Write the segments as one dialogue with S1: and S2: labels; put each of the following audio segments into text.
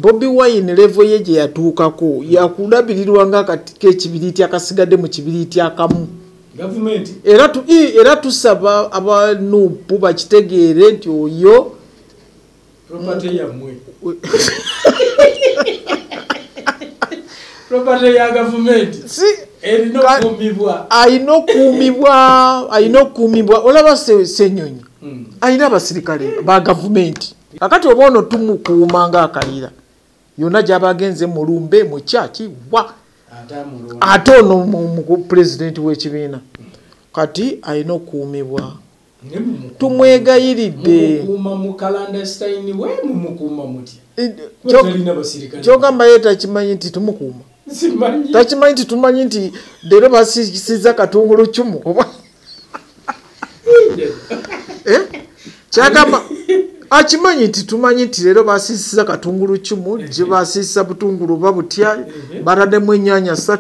S1: Bobi Wine level ye gye yatuukako yakulabirirwa ng'akatiko ekibiriiti akasigadde mu kibiriiti akamu. Era tusaba abanupu bakitegeere nti oyo
S2: property yammwe. Property ya government.
S1: Ayina okuumibwa olaba Ssenyonyi ayina abasirikale ba gavumenti kakati oba ono tumukuuma ng'akalira yonna gy'aba agenze mu lumbe mu kyaki wa ate ono mu pulezidenti w'ekibiina kati ayina okuumibwa tumwegayiridde kyogamba ye takimanyi nti tumukuuma takimanyi nti tumanyi nti leero basisiza katungulu kyumu oba kyagamba akimanyi nti tumanyi nti leero basisiza katungulu kyumu gye basisa butungulu oba butya baraddemu ennyaanya 3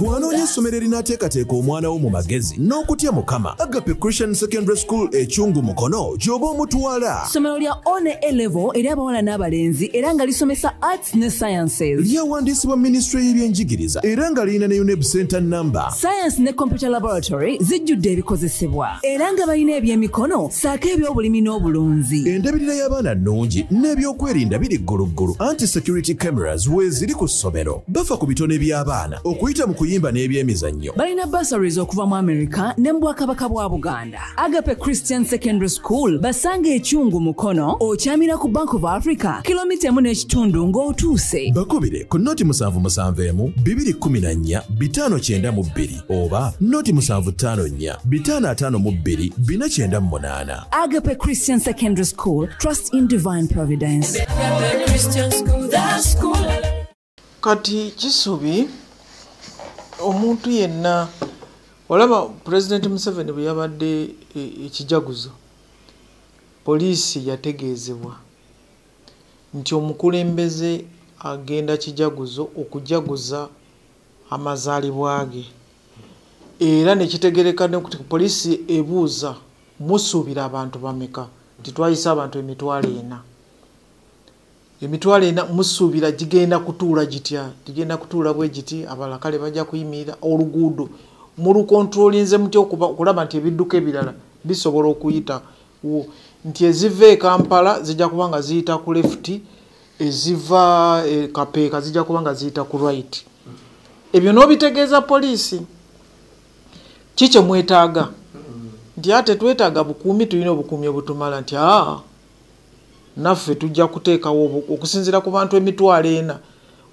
S3: Bw'anoonya essomero erinaateekateeka omwana wo mu magezi n'okutya Mukama, Agape Christian Secondary School ekyungu Mukono gy'oba omutwala.
S4: Ssomero lya one A-level eri abawala n'abalenzi era nga lisomesa arts ne sciences.
S3: Lyawandiisibwa Ministry y'ebyenjigiriza era nga lirina ne UNEB Center number.
S4: Science ne computer laboratory zijjudde ebikozesebwa era nga balina ebyemikono saako eby'obulimi n'obulunzi.
S3: Endabirira y'abaana nnungi n'ebyokwerinda biri gguluggulu. Anti-security cameras weeziri ku ssomero. Bafa ku bitone by'abaana okuyita mu kuyimba n'ebyemizannyo.
S4: Balina bursaries okuva mu America ne mu Bwakabaka bwa Buganda. Agape Christian Secondary School basanga ekyungu Mukono okyamira ku Bank of Africa kilomita 1.5 ng'otuuse.
S3: Bakubire ku noti 771 214 592 oba noti 754 552 498.
S4: Agape Christian Secondary School, trust in divine providence. Agape Christian School, that school.
S1: Kati Kisubi omuntu yenna olaba President Museveni bwe yabadde ekijaguzo poliisi yategeezebwa nti omukulembeze agenda kijaguzo okujaguza amazaalibwa ge era nekitegereka nti poliisi ebuuza musuubira abantu bameka nti twayisa abantu emitwalo ena musuubira gigenda kutuula gitya gigenda kutuula bwe giti abalakale bajja kuyimirira oluguudo mu kontrolinze mutya okulaba nti ebidduka ebirala bisobola okuyita nti eziva e Kampala zijja kuba nga ziyita ku left eziva Kapeeka zijja kuba nga ziyita ku right ebyo n'obitegeeza poliisi kikye mwetaaga nti ate twetaaga bukuumi tulina obukuumi obutumala nti naffe tujja kuteekawo okusinziira ku bantu emitwalo ena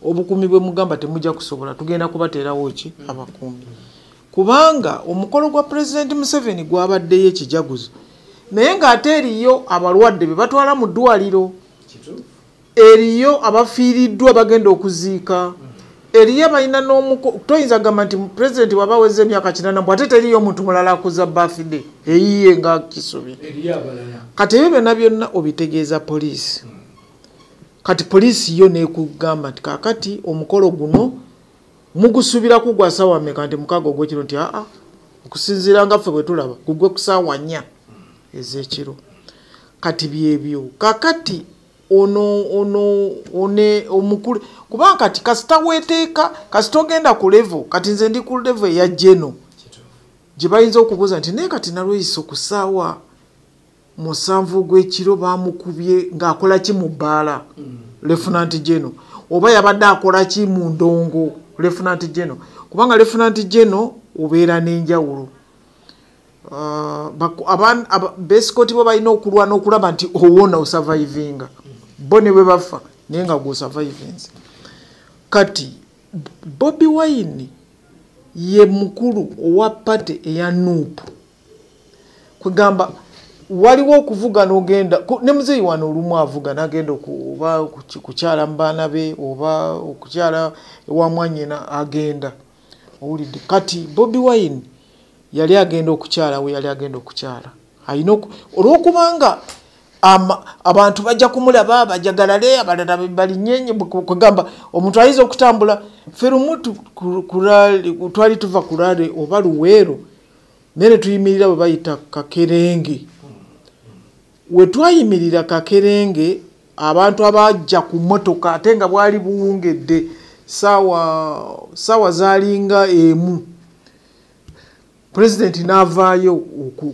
S1: obukuumi bwe mugamba temujja kusobola tugenda kubateerawo ki abakuumi kubanga omukolo gwa President Museveni gwabaddeyo ekijaguzo naye ng'ate eriyo abalwadde be batwala mu ddwaliro eriyo abafiiriddwa bagenda okuziika eriyo balina toyinza gamba nti President waba aweze emyaka 80 bw'ate teriyo omuntu mulala akuza birthday eyiye nga Kisubi kati ebyo byonna byonna obitegeeza poliisi kati poliisi yo neekugamba nti kaakati omukolo guno mugusuubiraku gwa ssaawa mmeka nti mukaaga ogw'ekiro nti okusinziira nga ffe bwe tulaba gugwe ku ssaawa 4 ez'ekiro kati byebyo kaakati one omukulu kubanga kati kasita weteeka kasita ogenda ku level kati nze ndi ku level ya Jeno gye bayinza okubuuza nti naye kati nalweyisa ku ssaawa 7 gw'ekiro bamukubye ng'akola ki mu bbaala Lieutenant Jeno oba yabadde akola ki mu ndongo Lieutenant Jeno kubanga Lieutenant Jeno obeera n'enjawulo besikoti bo balina okulwana okulaba nti owona osurvivinga bo ne bwe bafa naye nga gw'osurvivinze kati Bobi Wine ye mukulu owa pate eya NUP kugamba waliwo okuvuga n'ogenda ne muzeeyi wano olumu avuga n'agenda oba kukyala mu baana be oba okukyala ewa mwanyina agenda owulidde kati Bobi Wine yali agenda okukyala we yali agenda okukyala alina olw'okubanga abantu bajja kumulaba bajagalale abalala balinyenye kugamba omuntu ayinza okutambula ferumu twali tuva kulale oba luweero nene tuyimirira bwe bayita Kakerenge we twayimirira Kakerenge abantu abajja ku motoka ate nga bwali buwungedde sawa zalinga emu President n'avaayo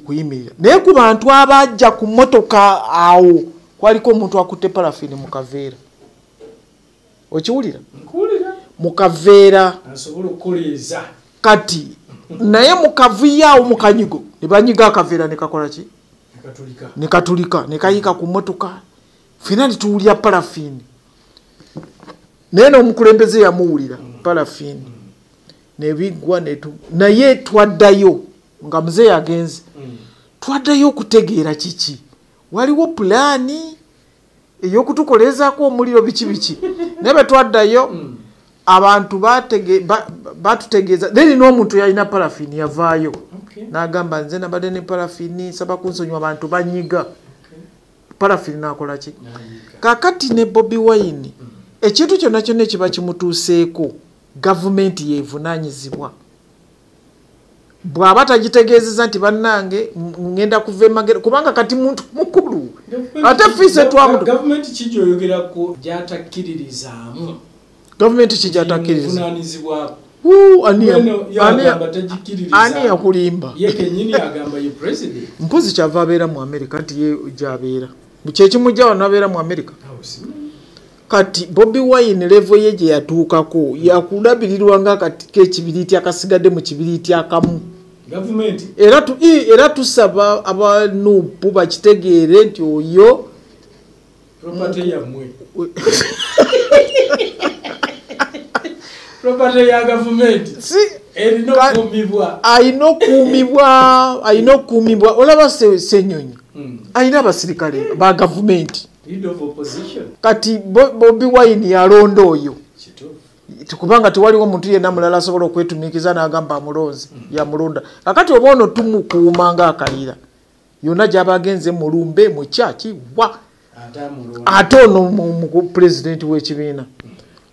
S1: kuyimirira naye ku bantu abajja ku motoka awo kwaliko omuntu akutte parafini mu kaveera okiwulira mu kaveera
S2: asobola okukoleeza
S1: kati naye mu kaviyawo mu kanyigo ne banyiga akaveera ne kakola ki ne katulika ne kayika ku motoka fena tuwulira parafini naye n'omukulembeze yamuwulira parafini nebigwa naye twaddayo nga muzeeyi agenze twaddayo okutegeera kiki waliwo pulaani ey'okutukolezaako omuliro biki naye bwe twaddayo abantu batutegeeza then n'omuntu yalina parafini yavaayo n'agamba nze nabadde ne parafini saba kunsonyiwa abantu banyiga parafini n'akola ki kakati ne Bobi Wine ekintu kyonna kyonna ekiba kimutuuseeko gavumenti yevunaanyizibwa bw'aba tagitegeezeza nti bannange ngenda kuva emagero kubanga kati muntu mukulu ate fiise twamutu
S2: gavumenti kijyoyogerako gyatakkiririzaamu
S1: gavumenti kijatakkiriza ani yakulimba mpozi kyava abeera mu Amerika nti ye gyabeera kyekimujja wano abeera mu Amerika kati Bobi Wine level ye gye yatuukako yakulabirirwa nga akati k'ekibiriiti akasigadde mu kibiriiti akamu era tusaba abanupu bakitegeere nti oyo
S2: property yammwe property ya government ayina okuumibwa
S1: olaba Ssenyonyi ayina abasirikale ba gavumenti kati Bobi Wine yalonda oyo tukubanga tewaliwo omuntu yenna mulala asobola okwetumikiza n'agamba amulonze yamulonda kakati oba ono tumukuuma ng'akalira yonna gy'aba agenze mulumbe mu kyaki wa ate ono mu pulezidenti w'ekibiina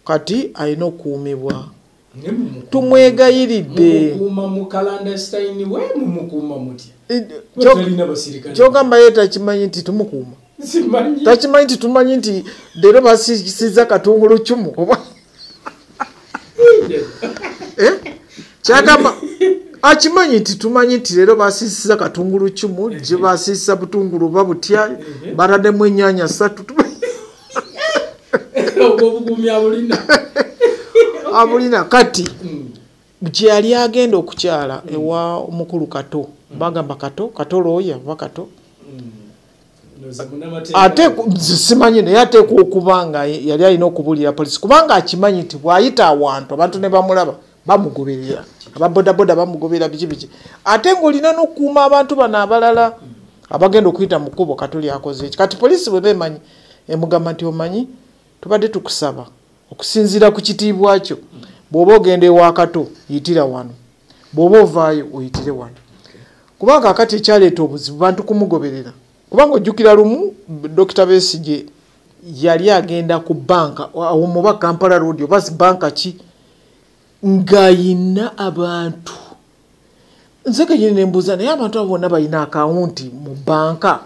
S1: kati alina okuumibwa tumwegayiridde kyogamba ye takimanyi nti tumukuuma takimanyi nti tumanyi nti leero basisiza katungulu kyumu oba kyagamba akimanyi nti tumanyi nti leero basisiza katungulu kyumu gye basisa butungulu oba butya baraddemu ennyaanya 3 abulina kati gye yali agenda okukyala ewa omukulu Kato bagamba Kato looya oba Kato ate simanyi naye ateekwa okuba nga yali alina okubulira polisi kubanga akimanyi nti bw'ayita awantu abantu ne bamulaba bamugoberera ababodaboda bamugoberera biki ate ng'olina n'okukuuma abantu bano abalala abagenda okuyita mu kkubo Kato lyakoze eki kati polisi bwe beemanyi emugamba nti omanyi tubadde tukusaba okusinziira ku kitiibwa kyo bw'oba ogenda ewa Kato yitira wano bw'oba ovaayo oyitire wano kubanga akati ekyaleeta obuzibu bantu kumugoberera kubanga ojjukira lumu Dr. Besigye yali agenda ku banka omuba Kampala Road oba banka ki ng'ayina abantu nze kenyini nembuuza naye abantu abo bonna balina akawunti mu banka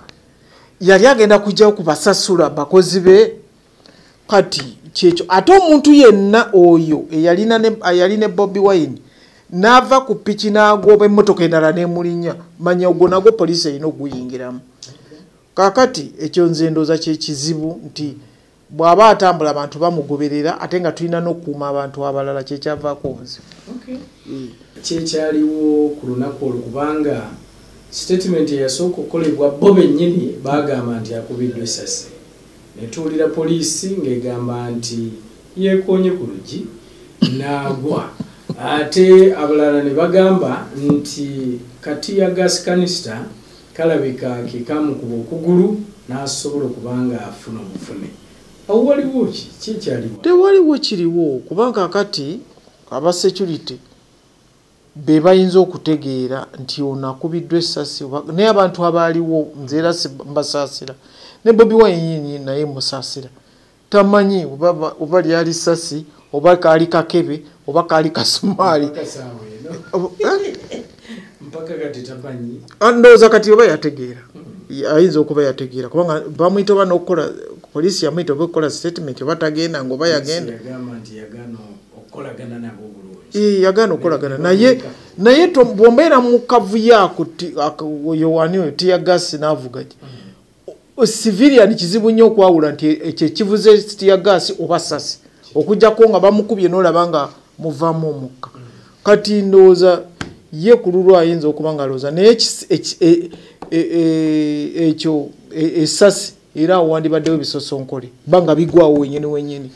S1: yali agenda kujjayo kubasasula bakozi be kati kyekyo ate omuntu yenna oyo eyali ne Bobi Wine n'ava ku piki n'agoba emmotoka endala n'emulinya manya ogwo nagwo poliisi erina okuguyingiramu kakati ekyo nze ndooza kyekizibu nti bw'aba atambula abantu bamugoberera ate nga tulina n'okukuuma abantu abalala kyekyavaako obuzibu
S2: kyekyaliwo ku lunaku olwo kubanga statement eyasooka okukolebwa bo bennyini baagamba nti akubiddwa essasi netuwulira poliisi ng'egamba nti yeekoonye ku luggi n'agwa ate abalala ne bagamba nti kati ya gas canister kalabika kekamukuba okugulu n'asobola okubanga afuna omufune awo waliwo ki kyekyaliwo
S1: tewaliwo kiriwo kubanga kati aba security be bayinza okutegeera nti onakubiddwa essasi naye abantu abaaliwo nze era mbasaasira ne Bobi Wine naye musaasira tamanyi oba lyali ssasi oba kaali kakebe oba kaali kasumaali ndowooza kati oba yategeera ayinza okuba yategeera kubanga bamwita oba n'okukola poliisi yamwita oba okukola statement oba tagenda ngaoba yagenda yagaana okukolagana naye bwombeera mu kavuyo ako yowani tiyagasi n'avuga civilian kizibu nnyo okwawula nti ekyo ekivuze tiyagasi oba sasi okujjako nga bamukubye n'olaba nga muvaamu omukka kati ndowooza ye ku lulwo ayinza okuba nga alowooza naye ekyo essasi era awo wandibaddewo ebisosonkole banga bigwawo wenyini wenyini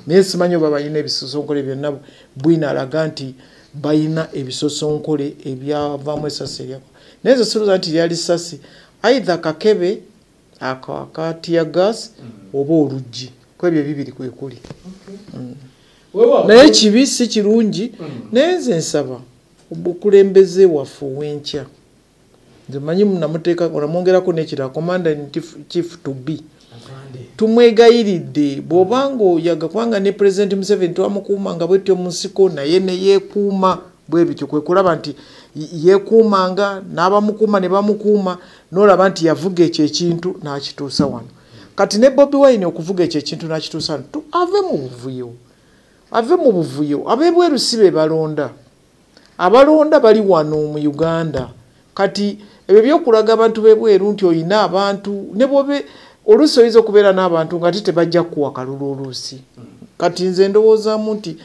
S1: naye simanyi oba balina ebisosonkole byonna Bwina alaga nti balina ebisosonkole ebyavaamu essasi eryako naye zo sirowooza nti lyali ssasi aitha kakebe akatiyagas oba oluggi kwebyo ebibiri kwekuli naye kibi si kirungi naye nze nsaba obukulembeze waffe ow'enkya nze manyi namuteeka onamwongerako n'ekirala commander in chief to be tumwegayiridde bw'obanga oyaga kubanga ne President Museveni twamukuuma nga bwetyo mu nsiko naye ne yeekuuma bwe bityo kwe kulaba nti yeekuumanga n'abamukuuma ne bamukuuma n'olaba nti yavuga ekyo ekintu n'akituusa wano kati ne Bobi Wine okuvuga ekyo ekintu n'akituusa wano ave mu buvuyo ab'ebweru si be balonda abalonda bali wano mu Uganda kati ebyo byokulaga abantu b'ebweru nti oyina abantu ne bobe oluusi oyinza okubeera n'abantu nga tebajja kuwa kalulu oluusi kati nze ndowoozaamu nti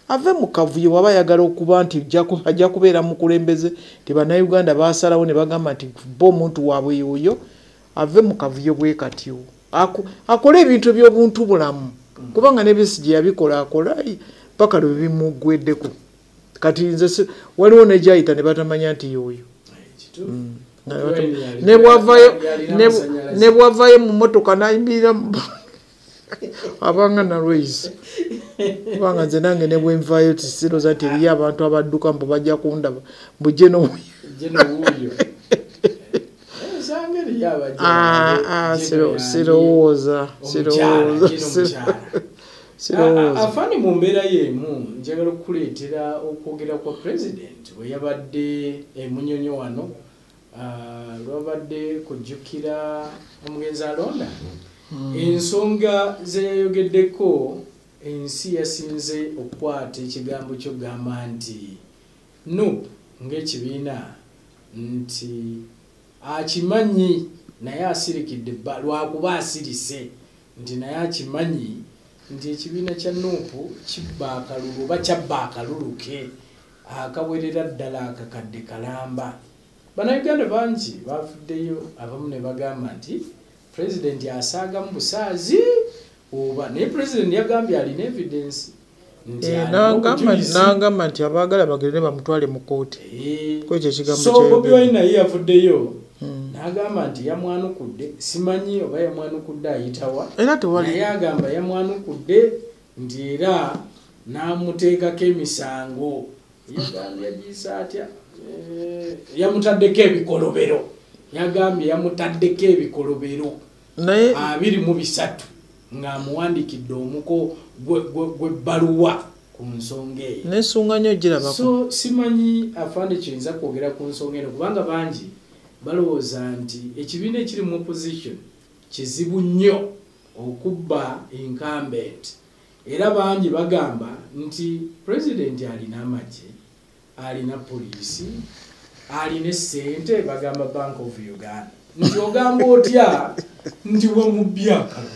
S1: ave mu kavuyo waba ayagala okuba nti ajja kubeera mukulembeze tebannayuganda baasalawo ne bagamba nti bo omuntu waabwe yoyo ave mu kavuyo bwe katyo akole ebintu eby'obuntu bulamu kubanga ne Besigye yabikola akola paka lwe bimugweddeko kati nze waliwo ne gyayita ne batamanya nti yoyo ne bwavayo mu motoka nayimirira abanga na Royce kubanga nze nange ne bwenvayo tisirowooza nti eriyo abantu abadduka mbu bajja kundaba mbujje n'owuyo sirowooza
S2: afani mu mbeera y'emu njagala okukuleetera okwogera kwa president bwe yabadde emunyonyo wano lwabadde kujjukira omugenzi alonda ensonga zeyayogeddeko ensi yasinze okukwata ekigambo ky'okugamba nti NUP ng'ekibiina nti akimanyi naye asirikidde lwakuba asirise nti naye akimanyi nti ekibiina kya NUP kibba akalulu oba kyabba akalulu ke akawerera ddala akakadde kalamba bannayuganda bangi bafuddeyo abamu ne bagamba nti pulezidenti asaagamu busaazi oba naye pulezidenti yagambye alina evidence
S1: nagamba nti abaagala bagende bamutwale mu kooti kwekyo ekigambo
S2: so Bobi Wine naye yafuddeyo n'agamba nti yamwanukudde simanyi oba yamwanukudde ayitawa naye agamba yamwanukudde nti era n'amuteekako emisango yagambye yagiisa atya yamutaddeko ebikolobero yagambye yamutaddeko ebikolobero 23 ng'amuwandikidde omuko gw'ebbaluwa ku nsonga eyo
S1: n'ensonga nnyo girabako
S2: so simanyi afande kiyinza kwogera ku nsonga eno kubanga bangi balowooza nti ekibiina ekiri mu opposition kizibu nnyo okubba incumbent era bangi bagamba nti pulezidenti alina amagye alina poliisi alina essente bagamba Bank of Uganda nti ogamba otya nti wemubyakalo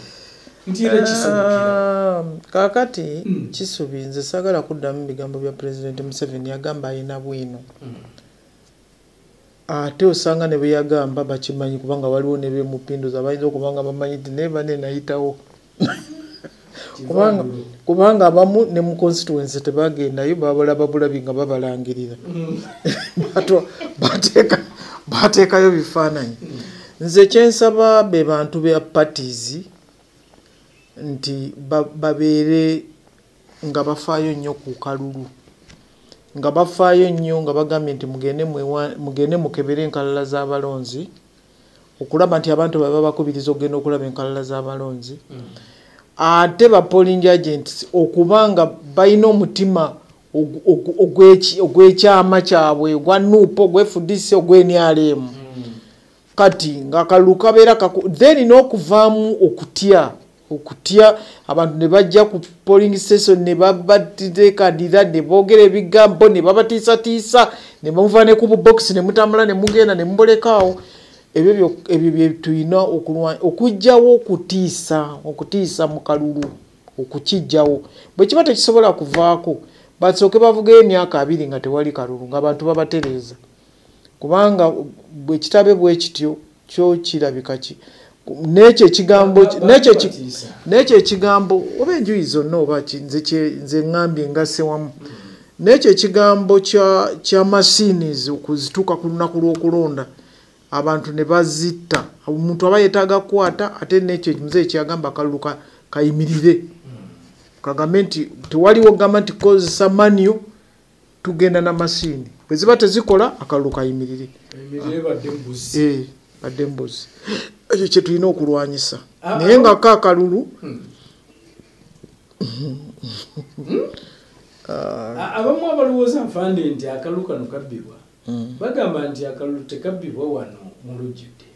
S2: nti era kisobokera
S1: kakati kisubi nze sagala kuddamu bigambo bya President Museveni yagamba alina bwino ate osanga ne bwe yagamba bakimanyi kubanga waliwo ne bemupinduza bayinza okubanga bamanyi nti naye bane nayitawo kubanga abamu ne mu constituency tebagendayo babalaba bulabi nga babalangirira bateekayo bifaananyi nze kyensaba be bantu be parties nti babeere nga bafaayo nnyo ku kalulu nga bafaayo nnyo nga bagambye nti mugende mukebere enkalala z'abalonzi okulaba nti abantu baba bakubiriza okugenda okulaba enkalala z'abalonzi ate ba polling agents okubanga balina omutima ogw'ekyama kyabwe ogwa NUP ogw'FDC ogw'NRM kati nga akalulu kabeera then n'okuvaamu okutya abantu ne bajja ku polling station ne babateekadira ne boogera ebigambo ne babatiisatiisa ne bamuva ne ku bubox ne mutambula ne mugenda ne mubolekaawo ebyo bye tulina okujjawo okutiisa mu kalulu okukijjawo bwe kiba tekisobola kuvaako basooke bavugeyo emyaka 2 nga tewali kalulu ng'abantu babatereeza kubanga bwe kitabe bwe kityo kyo kirabika ki n'ekyo ekigambo oba enjuyi zonna oba nze ngambye ngasse wamu n'ekyo ekigambo kya machines okuzituuka ku lunaku lw'okulonda abantu ne bazitta omuntu aba yeetaaga kukwata ate n'ekyo muzeeyi kyagamba akalulu kayimirire kagambe nti tewaliwo gamba nti kozesa maniyo tugenda na mashini bwe ziba tezikola akalulu kayimirire badde mbuzi ekyo kye tulina okulwanyisa naye nga akalulu
S2: abamu abalowooza nfande nti akalulu kano kabbibwa bagamba nti akalulu tekabbibwa wano mu lujjudde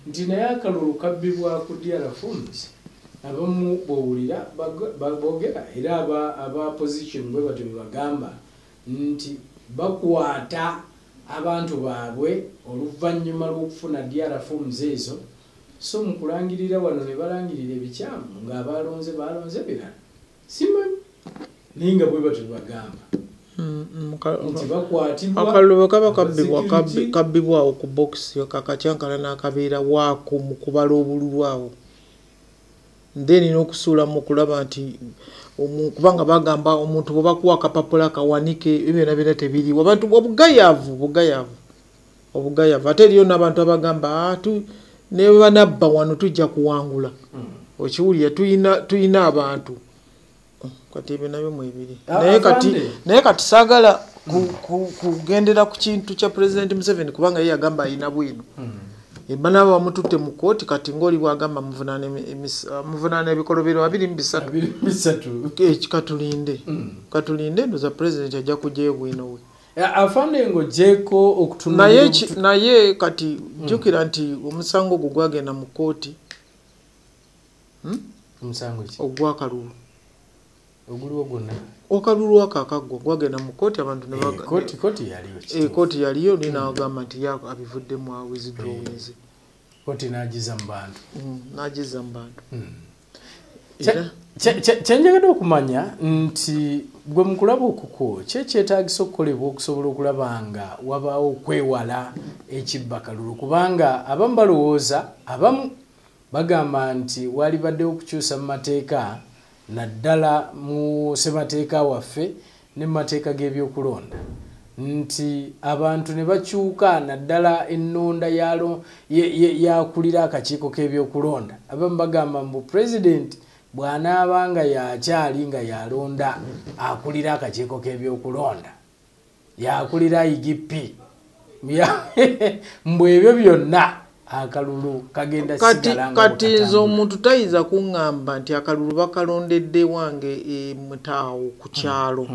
S2: nti naye akalulu kabbibwa ku DRFOMS abamu bwowulira boogera era aba position bwe batyo bagamba nti bakwata abantu baabwe oluvannyuma lw'okufuna DRFOMS ezo so mu kulangirira wano ne balangirira ebikyamu ng'abalonze balonze birala simanyi naye nga bwe batyo bagamba nti bakwatibwa
S1: akalulu kaba kabbibwawo ku box kakacyankala n'akabeera waako mu kubala obululu awo then n'okusuulamu okulaba nti kubanga bagamba omuntu bwe bakuwa akapapula kawanike ebyona byona tebiriwo abantu obugayavu ate eriyo n'abantu abagamba ne banabba wano tujja kuwangula okiwulira tuyina abantu kati ebyo nabyo mwebiri naye kati saagala kugendera ku kintu kya President Museveni kubanga ye yagamba ayina bwino banaba bamututte mu kooti kati ng'oli bwagamba muvunaana ebikolobero 23 katulinde ndoza President ajja kujjayo bwino we
S2: afande ng'ogyeko okutunula
S1: naye kati jjukira nti omusango ogwo gwagenda mu kooti ogwakalulu
S2: oguliwo gwonna
S1: okalulu akakaggwa gwagenda mu kooti abantu
S2: kooti
S1: yaliyo ninawagamba nti abivuddemu awizidrowinze
S2: kooti n'agiza mu bantu kyenjagala okumanya nti gwe mu kulaba okukwo kyekyetaagisa okukolebwa okusobola okulaba nga wabaawo okwewala ekibba kalulu kubanga abamu balowooza abamu bagamba nti walibaddewo okukyusa mu mateeka naddala mu ssemateeka waffe ne mu mateeka g'ebyokulonda nti abantu ne bakyuka naddala ennonda yakulira akakiiko k'ebyokulonda abamu bagamba mbu pulezidenti bw'anaabanga yakyali nga yalonda akulira akakiiko k'ebyokulonda yakulira IGP mbwe ebyo byonna akalulu kagenda sigala nga
S1: kati nze omuntu tayiza kuŋŋamba nti akalulu bakalondedde wange mutaawo ku kyalo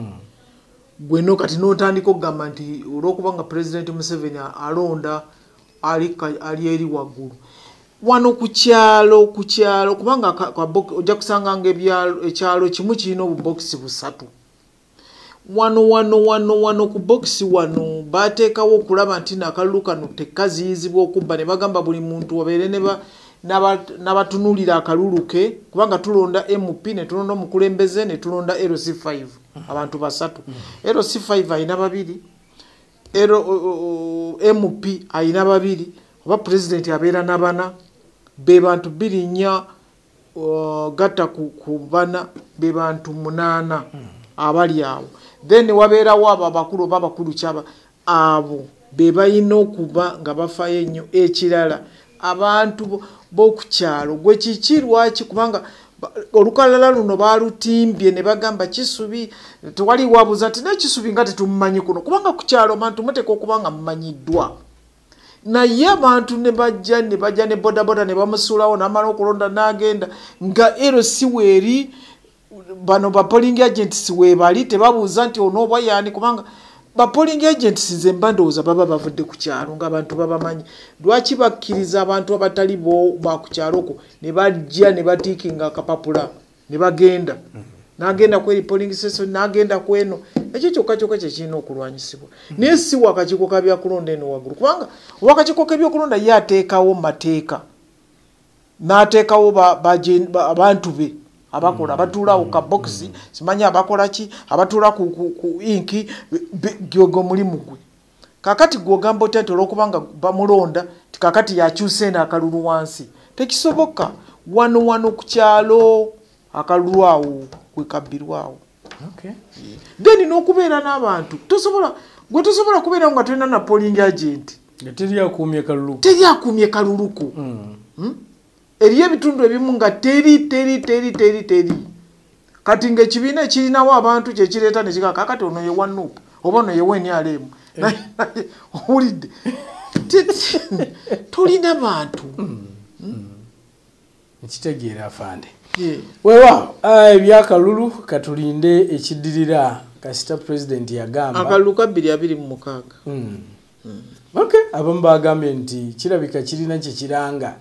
S1: gweno kati n'otandika okugamba nti olw'okuba nga President Museveni alonda ali eri waggulu wano ku kyalo kubanga ojja kusanga nga ekyalo kimu kirina obubokisi 3 wano ku bokisi wano bateekawo okulaba nti n'akalulu kano tekaziyizibwa okubba ne bagamba buli muntu wabeere n'abatunuulira akalulu ke kubanga tulonda MP ne tulonda omukulembeze ne tulonda LC5 abantu 3 LC5 ayina 2 MP ayina 2 oba President abeera na 4 be bantu 2 gatta ku 4 be bantu 8 abali awo then wabeerawo abo abakulu oba bakulu kyaba abo be balina okuba nga bafaayo ennyo ekirala abantu b'okukyalo gwe kiki lwaki kubanga olukalala luno balutimbye ne bagamba Kisubi tewali wabuza nti n'Ekisubi nga tetumumanyi kuno kubanga ku kyalo abantu muteeka okuba nga mumanyiddwa naye abantu ne bajja ne bodaboda ne bamusuulawo n'amala okulonda n'agenda nga ero si weeri bano ba polling agents weebali tebabuuza nti onooba yaani kubanga ba polling agents nze mba ndowooza baba bavudde ku kyalo ng'abantu babamanyi lwaki bakkiriza abantu abatali ba ku kyalo okwo ne bajja ne batiikinga akapapula ne bagenda n'agenda kweri polling station n'agenda kweno ekyo kyokka kyekirina okulwanyisibwa naye si wakakiiko ka byakulonda eno waggulu kubanga wakakiiko k'ebyokulonda ye ateekawo mateeka n'ateekawo abantu be abakola abatuulawo ka boxi simanyi abakola ki abatuula ku inki gyogo mulimu gwe kakati gwogamba otya nti olwokubanga bamulonda kakati yakyusa eno akalulu wansi tekisoboka wano ku kyalo akalulu awo kwekabbirwawo then n'okubeera n'abantu gwe tosobola kubeerawo nga tolina na polling agent
S2: teri akumye
S1: kaluluko eriyo ebitundu ebimu nga teri kati ng'ekibiina ekirinawo abantu kyekireeta nekikaka kati ono ye wanuupu oba ono ye weniyalemu owulidde tolina bantu
S2: ekitegeera afande weewaawo ebyakalulu katulinde ekiddirira kasita president yagamba
S1: akalulu ka 2026
S2: abamu bagambye nti kirabika kirina kyekiranga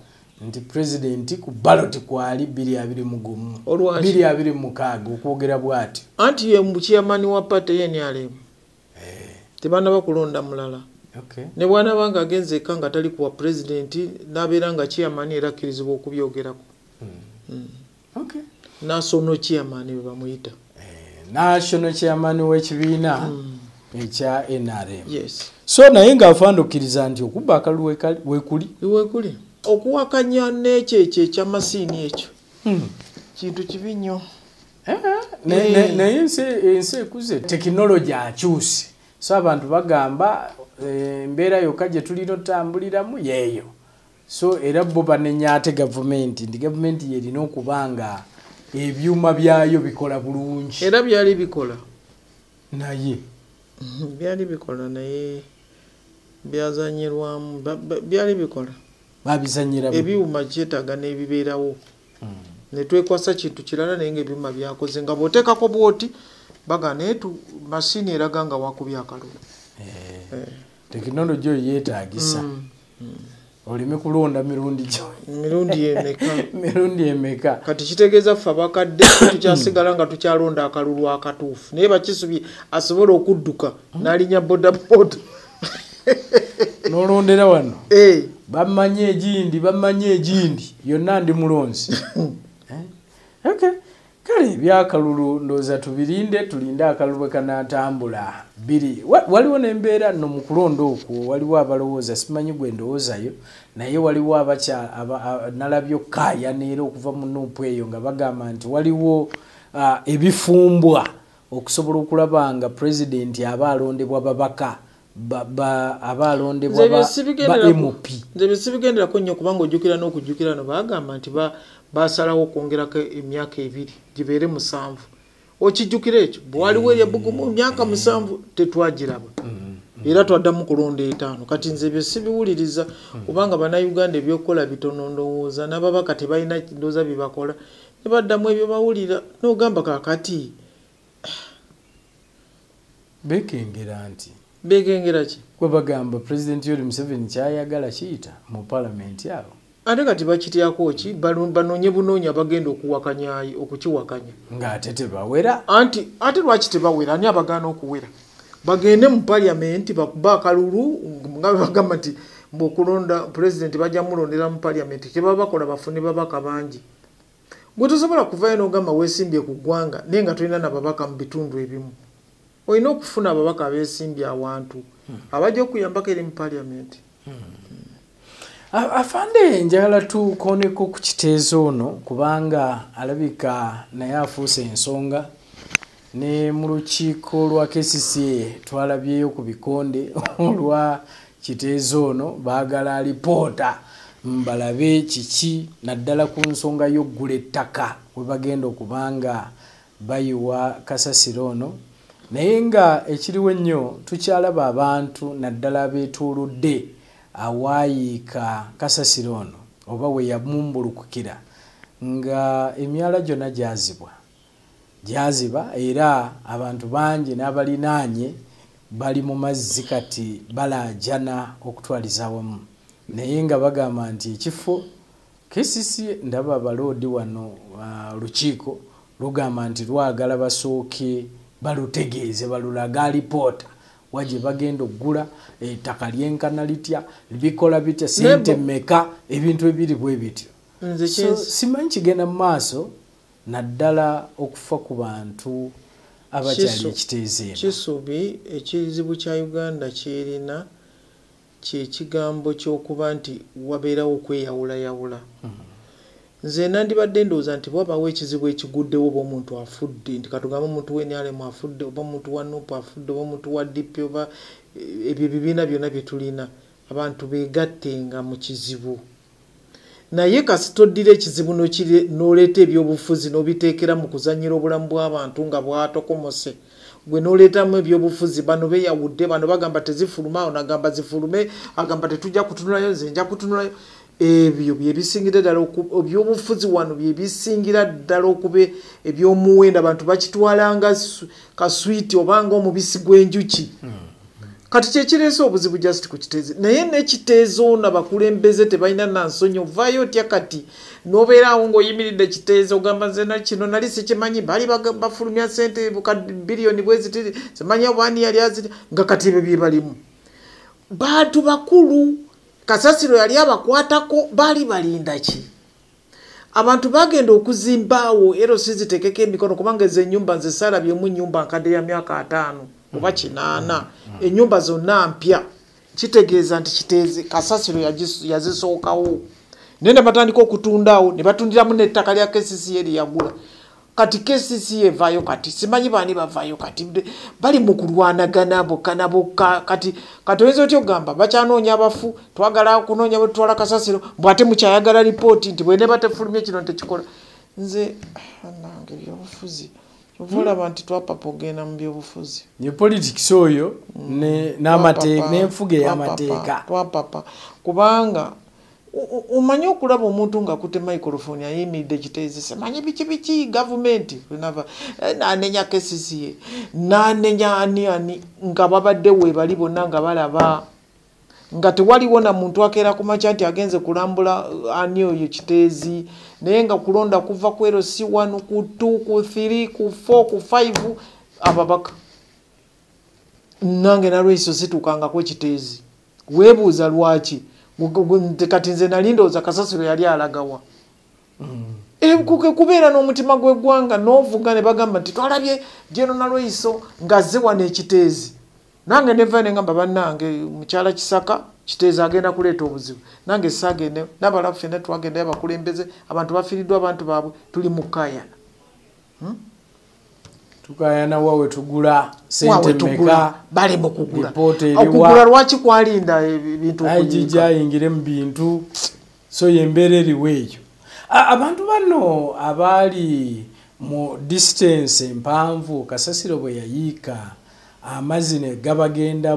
S2: nti president ku ballot kwali 2026 okwogera bw'ati
S1: anti ye mukyamani wa pate yeniyalemu tebana bakulonda mulala ne bwana banga agenze kanga tali kuwa president nabeera nga kyamani era akkirizibwa okubyogerako national chairman we bamuyita
S2: national chairman w'ekibiina ekya NRM
S1: yes
S2: so naye ng'afandukkiriza nti okuba akalulu wekuli
S1: okuwakanya n'ekyo ekyamasiini ekyo kintu kibi nnyo
S2: naye ensi ekuze tekinologi akyuse so abantu bagamba embeera yokka gye tulina otambuliramu yeeyo so era bo banenya ate gavumenti ndi gavumenti yerina okuba nga ebyuma byayo bikola bulungi
S1: era byali bikola naye byazanyirwamu byali bikola
S2: babizanyira
S1: ebyuma kyetaaga n'ebibeerawo ne twekwasa kintu kirala naye ng'ebyuma byakoze nga bw'oteekako bwoti baga neetu masiini eraga nga wakubya akalulu
S2: tekinologi oyo yeetaagisa olime kulonda mirundi emeka
S1: kati kitegeeza ffe abakadde tukyasigala nga tukyalonda akalulu akatuufu naye Bakisubi asobola okudduka n'alinya bodaboda
S2: nolondera wano bamanye egindi yonna ndi mulonzi kale ebyakalulu ndowooza tulinde akalulu kanaatambula biri waliwo n'embeera nno mu kulonda okwo waliwo abalowooza simanyi gwe ndowoozayo naye waliwo nalabyo kaayana era okuva mu nuupu eyo nga bagamba nti waliwo ebifumbwa okusobola okulaba nga pulezidenti aba alondebwa babaka aba alondebwa ba MP
S1: nze besibigenderako nnyo kubanga ojjukira n'okujjukira no bagamba nti basalawo okwongerako emyaka 2 gibeere 7 okijjukira ekyo bwaliwo eryabugumu myaka 7 tetwagiraba era twaddamu kulonda 5 kati nze bye sibiwuliriza kubanga bannayuganda ebyokukola bitono ndowooza n'ababaka tebalina ndowooza byebakola ne baddamu ebyo bawulira n'ogamba kaakati
S2: bekengera ki kwe bagamba President Yoweri Museveni kyayagala kiyita mu parliament awo
S1: ate kati bakityako ki banoonye bunoonya bagenda okukiwakanya
S2: ng'ate tebawera
S1: ate lwaki tebawera ani abagaana okuwera bagende mu parliament bakuba akalulu nga bagamba nti okulonda president bajja mulondera mu parliament kyebaba bakola bafune babaka bangi gwe tosobola kuvayo n'ogamba weesimbye ku ggwanga naye nga tolina nababaka mu bitundu ebimu olina okufuna ababaka abeesimbye awantu abajja okuyambako eri mu parliament
S2: afande njagala tukooneko ku kiteezo ono kubanga alabika naye afuuse ensonga ne mu lukiiko lwa KCCA twalabyeyo ku bikonde olwa kiteezo ono baagala alipoota mbalabe kiki naddala ku nsonga y'oggula ettaka we bagenda okubanga bayiwa kasasiro ono naye nga ekiriwo ennyo tukyalaba abantu naddala abeetuuludde awaayiika kasasiro ono oba we yamumbulukukira nga emyala gyonna gyaziba era abantu bangi n'abalinaanye bali mu mazzi kati balaajana okutwaliza wamu naye nga bagamba nti ekifo KCCA ndaba abaloodi wano lukiiko lugamba nti lwagala basooke balutegeeze balulaga alipoota waje bagenda oggula ettaka lyenkana litya bikola bitya sente mmeka ebintu ebiri bwe bityo simanyi kigenda mu maaso naddala okufa ku bantu abakyali ekiteezo eno
S1: kisubi ekizibu kya Uganda kyerina kyekigambo ky'okuba nti wabeerawo okweyawulayawula nze nandibadde ndowooza nti bwabawo ekizibu ekiguddewo oba omuntu afudde nti katugambe omuntu w'enyalemu afudde oba omuntu wa Nuupu afudde oba omuntu wa DP oba ebyo ebibiina byonna bye tulina abantu beegattenga mu kizibu naye kasi toddira ekizibu n'oleeta ebyobufuzi n'obiteekera mu kuzannyira obulamu bw'abantu nga bwatokomose gwe n'oleetamu ebyobufuzi bano beeyawudde bano bagamba tezifuluma awo nagamba zifulume agamba tetujja kutunulayo nze nja kutunulayo ebyo byebisingira ddala ebyobufuzi wano byebisingira ddala okuba ebyomuwendo abantu bakitwalanga kaswiti obanga omubisi gw'enjuki kati kyekireese obuzibu just ku kiteezi naye n'ekiteezo na bakulembeze tebalina nansonyi ovaayo otya kati n'obeeraawo ng'oyimiridde ekiteezo ogamba nze kino nali sikimanyi bali bafulumya sente biliyoni bweziti simanyi obani yali aziri nga kati ebyo bye balimu bantu bakulu kasasiro yali abakwatako bali balinda ki abantu bagenda okuzimbaawo ero sizitekeko emikono kubanga ezo ennyumba nze saalabyemu nnyumba nkadde ya myaka 5 oba 8 ennyumba zonna mpya kitegeeza nti kiteeze kasasiro yazisookawo naye ne batandika okutundaawo ne batundiramu n'ettaka lya KCCA lyagula kati KCCA evaayo kati simanyi baani bavaayo kati bali mu kulwanagana bokka na bokka kati oyinza otya okugamba bakyanoonya abafu twagala kunoonya bwe tutwala kasasiro bw'ate mukyayagala lipooti nti bwe ne batefulumye kino tekikola nze nange byobufuzi olaba nti twapapa ogenda mu byobufuzi
S2: ne politics oyo n'amateeka n'enfuga ey'amateeka
S1: twapapa kubanga umanyi okulaba omuntu nga kute microphone ayimiridde ekiteezi semanyi biki gavumenti nanenya KCCA nanenya ani nga babadde weebali bonna nga balaba nga tewaliwo na muntu akeera ku makya nti agenze kulambula ani oyo kiteezi naye nga kulonda kuva ku LC1 ku 2 ku 3 ku 4 ku 5 ababaka nange nalweiso situkangako ekiteezi weebuuza lwaki kati nze nali ndowooza kasasiro yali alagawa kubeera n'omutima gw'eggwanga n'ovuga ne bagamba nti twalabye Jeno Nalweiso ng'azze wano ekiteezi nange neva ne ngamba bannange mukyala Kisaka kiteezi agenda kuleeta obuzibu nange saagende n'abalafu ffenna twagendayo abakulembeze abantu bafiiriddwa abantu baabwe tuli mu kaayana
S2: tukayana wawe tugula sente meka
S1: bali mu kugula okugula lwaki kwalinda ebintu
S2: okujja yingire mu bintu so yembeera eriwo eyo abantu bano abali mu distance empanvu kasasiro bwe yayiika amazzi ne gabagenda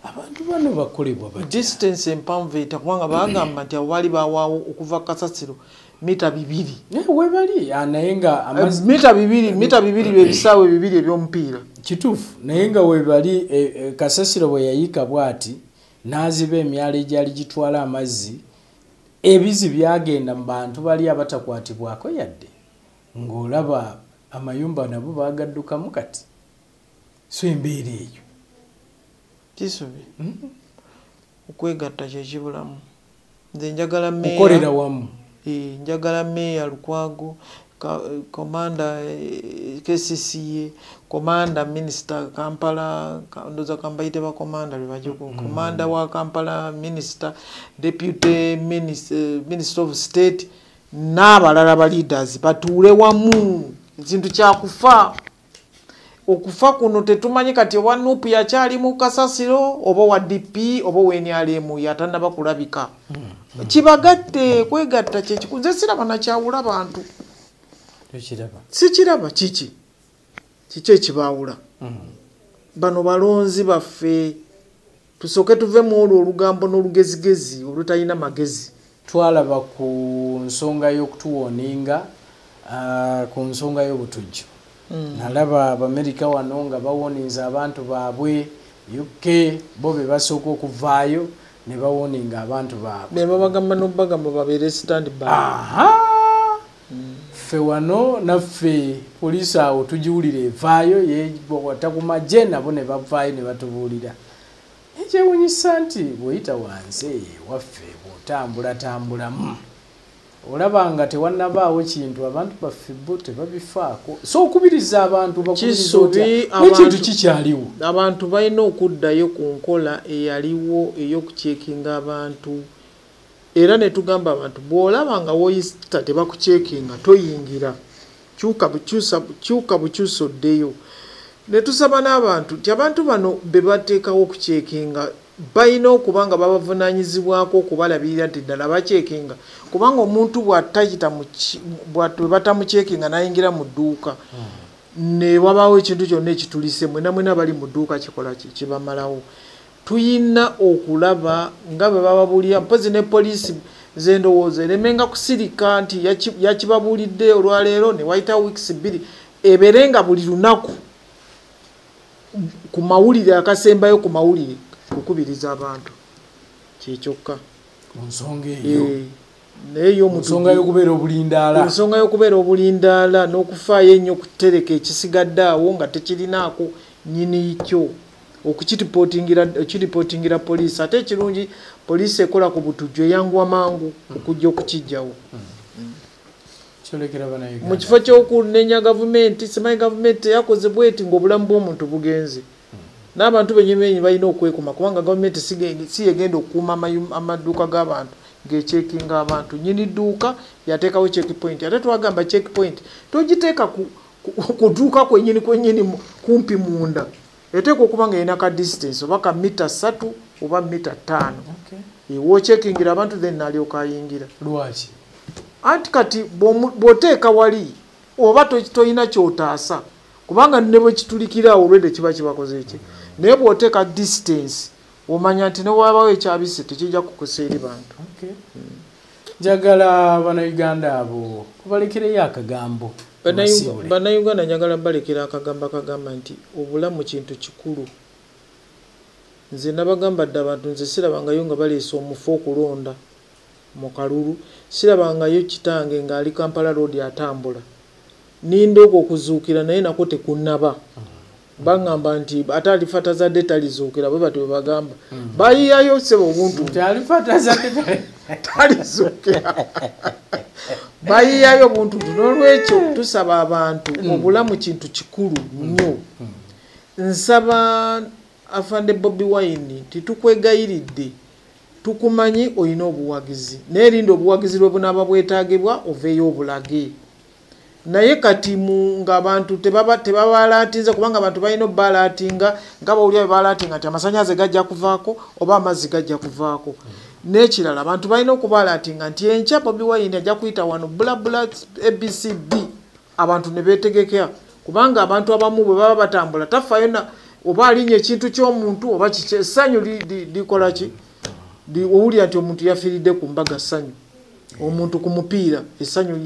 S2: abantu bano bakolebwa
S1: distance empanvu etakubanga bagamba nti awali bawaawo okuva kasasiro mita 2
S2: webali naye nga
S1: mita 2 byebisaawe 2 ebyomupiira
S2: kituufu naye nga webali kasasiro bwe yayiika bw'ati n'aziba emyala egyali gitwala amazzi ebizi byagenda mu bantu bali abatakwatibwako yadde ng'olaba amayumba nabo bagaddukamu kati so embeera eyo
S1: kisubi okwegatta kyekibulamu nze njagala meeya
S2: kukolera wamu
S1: njagala meeya Lukwago komanda KCCA komanda minister Kampala ndoza kambayite ba komanda libajuko komanda wa Kampala minister deputy minister of state n'abalala ba leaders batuule wamu ekintu kyakufa okufa kuno tetumanyi kati wa Nuupu yakyali mu kasasiro oba wa DP oba wenyalemu yatanda bakulabika kibagatte kwegatta kyekikunze siraba nakyawula bantu sikiraba kiki ekibaawula bano balonzi baffe tusooke tuve mu olwo olugambo n'olugezigezi olutalina magezi.
S2: Twalaba ku nsonga y'okutuwoninga ku nsonga y'obutujju. Nalaba Abamerika wano nga bawoninza abantu baabwe UK bo be basooka okuvaayo ne bawoninga abantu baabwe.
S1: Ne babagamba n'obagamba babeere stand by.
S2: Ffe wano naffe poliisi awo tugiwulira evaayo yebwata ku magye nabo ne bavaayo ne batubuulira. Ekyewuunyisa nti bw'oyita wansi waffe bw'otambula olaba nga tewannabaawo kintu abantu baffe bo tebabifaako. So okubiriza abantu bakubirizaakintu kikyaliwo.
S1: Abantu balina okuddayo ku nkola eyaliwo ey'okucekinga abantu. Era ne tugamba abantu bw'olaba nga woyita tebakucekinga toyingira. Kyuka bukyusa oddeyo. Ne tusaba n'abantu nti abantu bano be bateekawo okucekinga balina okuba nga babavunaanyizibwako okubalabirira nti ddala bacekinga. Kubanga omuntu bw'atamucekinga n'ayingira mu dduuka ne wabaawo ekintu kyonna ekitulise mwena bali mu dduuka kikola kibamalawo. Tuyina okulaba nga bwe bababuulira mpozi ne poliisi z'endowooza eremenga kusirika nti yakibabuulidde olwaleero ne wayitawo wiikisi 2 ebeere nga buli lunaku ku mawulire akasembayo ku mawulire kukubiriza abantu kyekyokka
S2: ku nsonga eyo.
S1: Neyo
S2: nsonga y'okubeera obulindaala.
S1: Ensonga y'okubeera obulindaala n'okufaayo ennyo okutereka ekisigadde awo nga tekirinaako nnyini kyo okukiripootingira poliisi. Ate ekirungi poliisi ekola ku butujju eyanguwa mangu okujja okukijjawo. Mu kifo ky'okunenya gavumenti simanyi gavumenti yakoze bweti ng'obulamu bw'omuntu bugenze. N'abantu benyebenyi balina okwekuma kubanga gavumenti si yegenda okukuuma amaduuka g'abantu ng'ecekinga abantu. Nnyini dduuka yateekawo checkpoint. Ate twagamba checkpoint togiteeka ku dduuka kwennyini kumpi munda. Eteekwa okuba nga erina ka distance oba ka mita 3 oba mita 5. Woocekingira abantu then n'alyoka ayingira.
S2: Lwaki?
S1: Anti kati bw'oteeka wali oba toyina kyotaasa kubanga ne bwe kitulikira olwedde kiba kibakoze eki. Naye bw'oteeka distance omanya nti ne wabawo ekyabise tekijja kukosa eri bantu.
S2: Njagala bannayuganda abo kubalekereyo akagambo.
S1: Bannayuganda njagala balekera akagambo akagamba nti obulamu kintu kikulu. Nze nabagamba dda abantu nze sirabangayo nga baleese omufu okulonda mu kalulu. Sirabangayo kitange ng'ali Kampala Road atambula. Ninda okuzuukira naye nako tekunnaba. Bangamba nti ate alifata zadde talizuukira bwe batyo bagamba. Bayiyayo sebo obuntu.
S2: Alifata zadde
S1: talizuukira. Bayiyayo obuntu. N'olwekyo tusaba abantu obulamu kintu kikulu nnyo. Nsaba Afande Bobi Wine titukwegayiridde. Tukumanyi oyina obuwagizi. N'erinda obuwagizi lwe bunaaba bwetaagibwa oveeyo obulage. Naye kati nga abantu tebabalatinze kubanga abantu balina obbalatinga nga bawulira bebalatinga nti amasannyalaze gajja kuvaako oba amazzi gajja kuvaako. N'ekirala abantu balina okubalatinga nti enkya Bobi Wine ajja kuyita wano bulabula ABCD abantu ne beetegekera kubanga abantu abamu bwe baba batambula tafaayo oba alinya ekintu ky'omuntu oba essanyu likola ki owulira nti omuntu yafiiridde ku mbaga ssanyu omuntu ku mupiira essanyu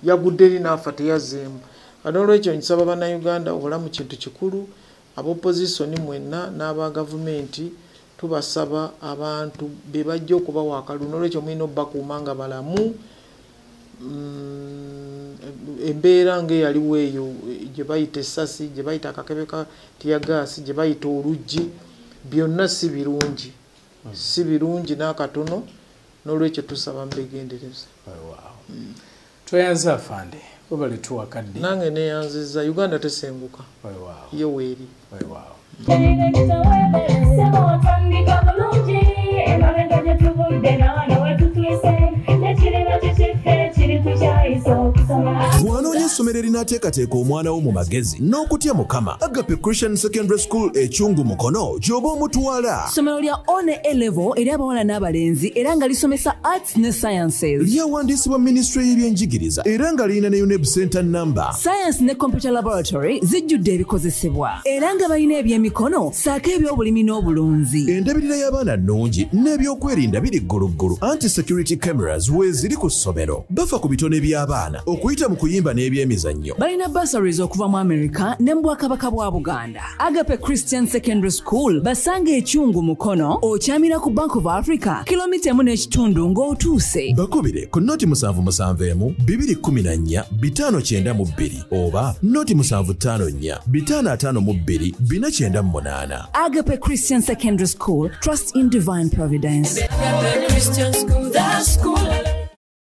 S1: yagudde eri n'afa teyazeemu. N'olwekyo nsaba bannayuganda obulamu kintu kikulu. Ab'opposition mwenna n'aba gavumenti tubasaba abantu be bajja okubawa akalulu. N'olwekyo mulina obbakuuma nga balamu. Embeera ng'eyaliwo eyo gye bayita essasi gye bayita akakebe ka tiyagaasi gye bayita oluggi byonna si birungi. Si birungi n'akatono. N'olwekyo tusaba mbegendereza.
S2: Tweyanza afande webale tuwakadde.
S1: Nange neyanziza Uganda tesenguka. Yo weeri.
S3: Bw'anoonya essomero essomero erinaateekateeka omwana wo mu magezi n'okutya Mukama. Agape Christian Secondary School Ekyungu Mukono gy'oba omutwala.
S4: Ssomero lya one A-level eri abawala n'abalenzi era nga lisomesa arts ne sciences.
S3: Lyawandiisibwa Ministry y'ebyenjigiriza era nga lirina ne UNEB Center number.
S4: Science ne computer laboratory zijjudde ebikozesebwa era nga balina ebyemikono saako ebyobulimi n'obulunzi.
S3: Endabirira y'abaana nnungi n'ebyokwerinda biri gguluggulu. Anti-security cameras weeziri ku ssomero. Bafa ku bitone by'abaana okuyita mu kuyimba n'ebyemizannyo.
S4: Balina bursaries okuva mu America ne mu Bwakabaka bwa Buganda. Agape Christian Secondary School basanga Ekyungu Mukono okyamira ku Bank of Africa kilomita 1.5 ng'otuuse.
S3: Bakubire ku noti 771 214 592 oba noti 754 552 498.
S4: Agape Christian Secondary School, trust in divine providence.
S5: Agape Christian School, the school